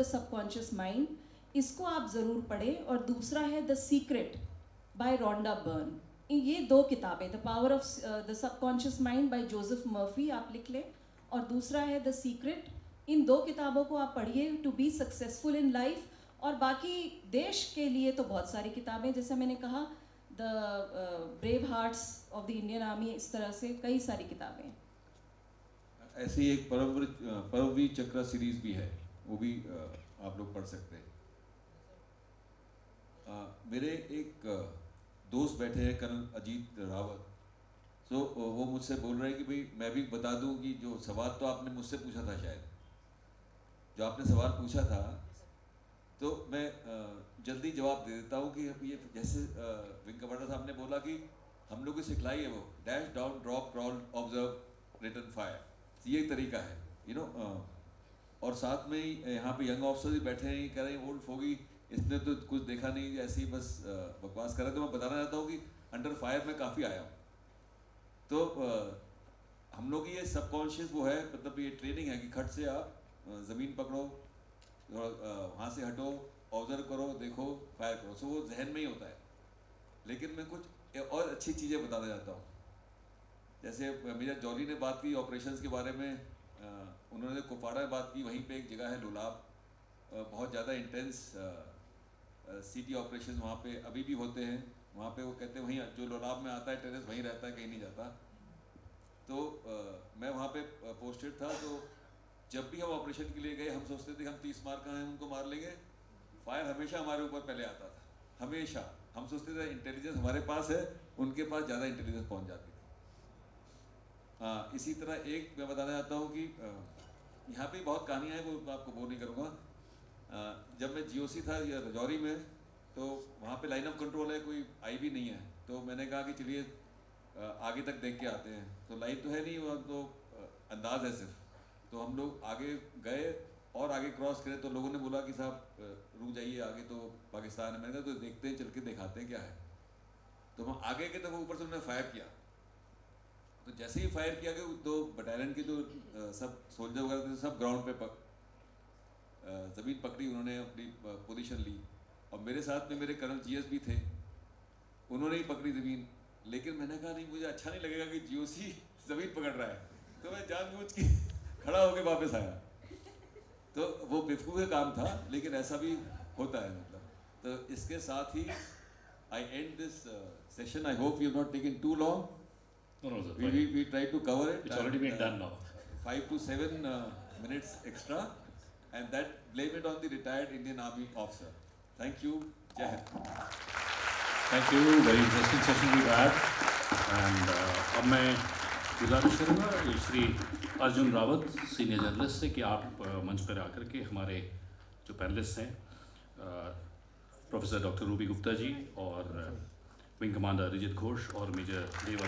The subconscious mind, इसको आप ज़रूर पढ़ें। और दूसरा है the secret by Rhonda Byrne. ये दो किताबें, the power of the subconscious mind by Joseph Murphy आप लिख लें, और दूसरा है द सीक्रेट। इन दो किताबों को आप पढ़िए to be successful in life. और बाकी देश के लिए तो बहुत सारी किताबें, जैसे मैंने कहा the brave hearts of the Indian army, इस तरह से कई सारी किताबें हैं। ऐसी एक परमवीर चक्र सीरीज भी है, वो भी आप लोग पढ़ सकते हैं। मेरे एक दोस्त बैठे हैं कर्नल अजीत रावत। वो मुझसे बोल रहे हैं कि भाई मैं भी बता दूं कि जो सवाल तो आपने मुझसे पूछा था, शायद जो आपने सवाल पूछा था, तो मैं जल्दी जवाब दे देता हूँ कि ये जैसे विंग कमांडर साहब ने बोला कि हम लोग की सिखलाई है वो dash down drop crawl observe return fire, ये तरीका है, और साथ में ही यहाँ पे यंग ऑफिसर भी बैठे हैं, कह रहे हैं ओल्ड फोगी इसने तो कुछ देखा नहीं, ऐसी बस बकवास कर रहे। तो मैं बताना चाहता हूँ कि अंडर फायर में काफ़ी आया हूँ। तो हम लोग की ये सबकॉन्शियस वो है, मतलब ये ट्रेनिंग है कि खट से आप ज़मीन पकड़ो, वहाँ से हटो, ऑब्जर्व करो, देखो, फायर करो। सो वो जहन में ही होता है। लेकिन मैं कुछ और अच्छी चीज़ें बताना चाहता हूँ। जैसे मेजर जॉली ने बात की ऑपरेशंस के बारे में, उन्होंने कुपवाड़ा में बात की, वहीं पे एक जगह है लोलाब, बहुत ज़्यादा इंटेंस सिटी ऑपरेशन वहाँ पे अभी भी होते हैं। वहाँ पे वो कहते हैं वहीं जो लोलाब में आता है टेररिस्ट वहीं रहता है, कहीं नहीं जाता। तो मैं वहाँ पे पोस्टेड था। तो जब भी हम ऑपरेशन के लिए गए, हम सोचते थे हम 30 मार का हैं, उनको मार लेंगे। फायर हमेशा हमारे ऊपर पहले आता था, हमेशा। हम सोचते थे इंटेलिजेंस हमारे पास है, उनके पास ज़्यादा इंटेलिजेंस पहुँच जाती थी। हाँ, इसी तरह एक मैं बताना चाहता हूँ कि यहाँ पे बहुत कहानियाँ हैं, वो आपको बोर नहीं करूँगा। जब मैं जीओसी था या रजौरी में, तो वहाँ पे लाइन ऑफ कंट्रोल है, कोई आई भी नहीं है। तो मैंने कहा कि चलिए आगे तक देख के आते हैं। तो लाइन तो है नहीं, वहाँ तो अंदाज है सिर्फ। तो हम लोग आगे गए और आगे क्रॉस करें, तो लोगों ने बोला कि साहब रुक जाइए, आगे तो पाकिस्तान है। मैंने कहा तो देखते हैं, चल के दिखाते हैं क्या है। तो हम आगे गए तो ऊपर से उन्होंने फायर किया। तो जैसे ही फायर किया गया, तो बटालियन के जो सब सोल्जर वगैरह थे, सब ग्राउंड पे ज़मीन पकड़ी, उन्होंने अपनी पोजीशन ली। और मेरे साथ में मेरे कर्नल जीएस भी थे, उन्होंने ही पकड़ी ज़मीन। लेकिन मैंने कहा नहीं, मुझे अच्छा नहीं लगेगा कि जीओसी ज़मीन पकड़ रहा है, तो मैं जानबूझ के खड़ा होकर वापस आया। तो वो बेवकूफ़ का काम था, लेकिन ऐसा भी होता है, मतलब। तो इसके साथ ही I end this session. I hope you not taken too long. No, no, sir. We try to cover it. It's already been done now. 5 to 7 minutes extra, and that blame it on the retired Indian Army officer. Thank you. Jai Hind. Thank you. Very interesting session we've had. And अब मैं गुजारिश करूँगा Shri Arjun Rawat, senior journalist से, कि आप मंच पर आकर के हमारे जो पैनलिस्ट हैं, professor doctor Ruby Gupta ji और विंग कमांडर अरिजीत घोष और मेजर देव